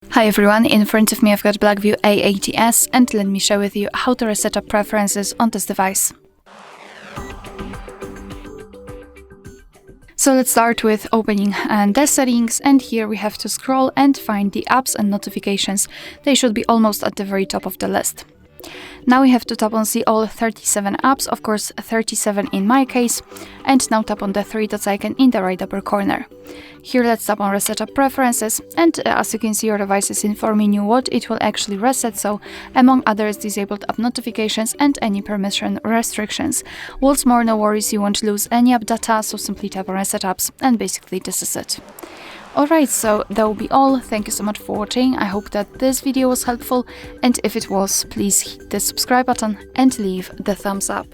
Hi everyone, in front of me I've got Blackview A80s and let me share with you how to reset up preferences on this device. So let's start with opening the settings, and here we have to scroll and find the apps and notifications. They should be almost at the very top of the list. Now we have to tap on see all 37 apps, of course 37 in my case, and now tap on the three dots icon in the right upper corner. Here let's tap on reset up preferences, and as you can see your device is informing you what it will actually reset, so among others disabled app notifications and any permission restrictions. What's more, no worries, you won't lose any app data, so simply tap on reset apps and basically this is it. Alright, so that will be all. Thank you so much for watching. I hope that this video was helpful, and if it was, please hit the subscribe button and leave the thumbs up.